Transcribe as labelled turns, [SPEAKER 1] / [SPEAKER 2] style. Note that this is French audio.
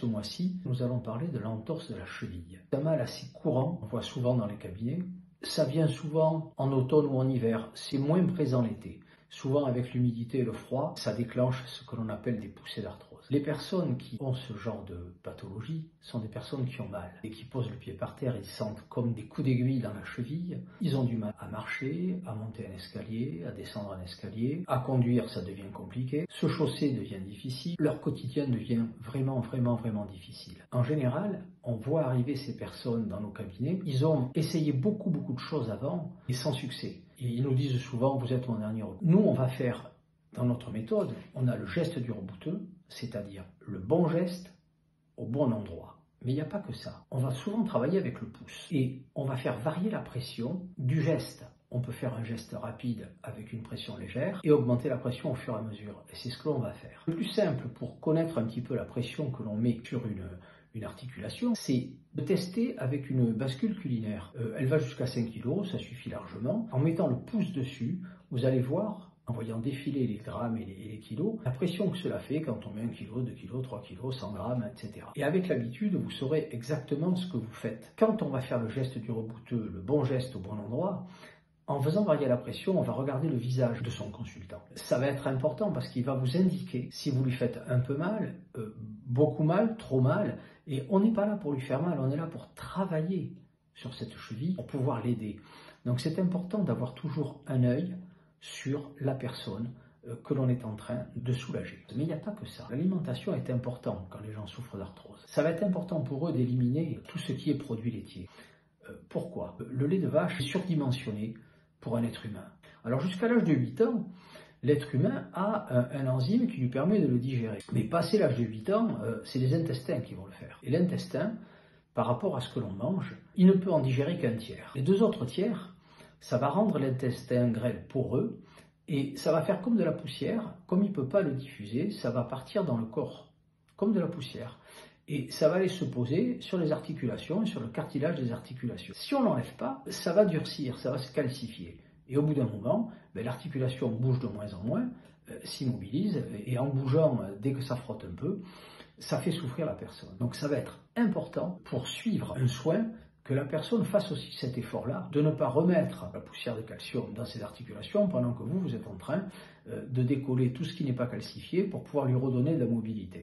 [SPEAKER 1] ce mois-ci, nous allons parler de l'entorse de la cheville. C'est un mal assez courant, on voit souvent dans les cabinets. Ça vient souvent en automne ou en hiver, c'est moins présent l'été. Souvent avec l'humidité et le froid, ça déclenche ce que l'on appelle des poussées d'arthrose. Les personnes qui ont ce genre de pathologie sont des personnes qui ont mal et qui posent le pied par terre, ils sentent comme des coups d'aiguille dans la cheville. Ils ont du mal à marcher, à monter un escalier, à descendre un escalier, à conduire ça devient compliqué, se chausser devient difficile, leur quotidien devient vraiment difficile. En général, on voit arriver ces personnes dans nos cabinets, ils ont essayé beaucoup de choses avant et sans succès. Et ils nous disent souvent, vous êtes mon dernier recours. Nous, on va faire, dans notre méthode, on a le geste du rebouteux, c'est-à-dire le bon geste au bon endroit. Mais il n'y a pas que ça. On va souvent travailler avec le pouce et on va faire varier la pression du geste. On peut faire un geste rapide avec une pression légère et augmenter la pression au fur et à mesure. Et c'est ce que l'on va faire. Le plus simple pour connaître un petit peu la pression que l'on met sur une articulation, c'est de tester avec une bascule culinaire. Elle va jusqu'à 5 kg, ça suffit largement. En mettant le pouce dessus, vous allez voir, en voyant défiler les grammes et les kilos, la pression que cela fait quand on met 1 kg, 2 kg, 3 kg, 100 grammes, etc. Et avec l'habitude, vous saurez exactement ce que vous faites. Quand on va faire le geste du rebouteux, le bon geste au bon endroit, en faisant varier la pression, on va regarder le visage de son consultant. Ça va être important parce qu'il va vous indiquer si vous lui faites un peu mal, beaucoup mal, trop mal. Et on n'est pas là pour lui faire mal, on est là pour travailler sur cette cheville, pour pouvoir l'aider. Donc c'est important d'avoir toujours un œil sur la personne que l'on est en train de soulager. Mais il n'y a pas que ça. L'alimentation est importante quand les gens souffrent d'arthrose. Ça va être important pour eux d'éliminer tout ce qui est produit laitier. Pourquoi ? Le lait de vache est surdimensionné pour un être humain. Alors jusqu'à l'âge de 8 ans, l'être humain a un enzyme qui lui permet de le digérer. Mais passé l'âge de 8 ans, c'est les intestins qui vont le faire. Et l'intestin, par rapport à ce que l'on mange, il ne peut en digérer qu'un tiers. Les 2 autres tiers, ça va rendre l'intestin grêle poreux et ça va faire comme de la poussière. Comme il ne peut pas le diffuser, ça va partir dans le corps, comme de la poussière. Et ça va aller se poser sur les articulations et sur le cartilage des articulations. Si on ne l'enlève pas, ça va durcir, ça va se calcifier. Et au bout d'un moment, l'articulation bouge de moins en moins, s'immobilise, et en bougeant, dès que ça frotte un peu, ça fait souffrir la personne. Donc ça va être important pour suivre un soin que la personne fasse aussi cet effort-là, de ne pas remettre la poussière de calcium dans ses articulations pendant que vous êtes en train de décoller tout ce qui n'est pas calcifié pour pouvoir lui redonner de la mobilité.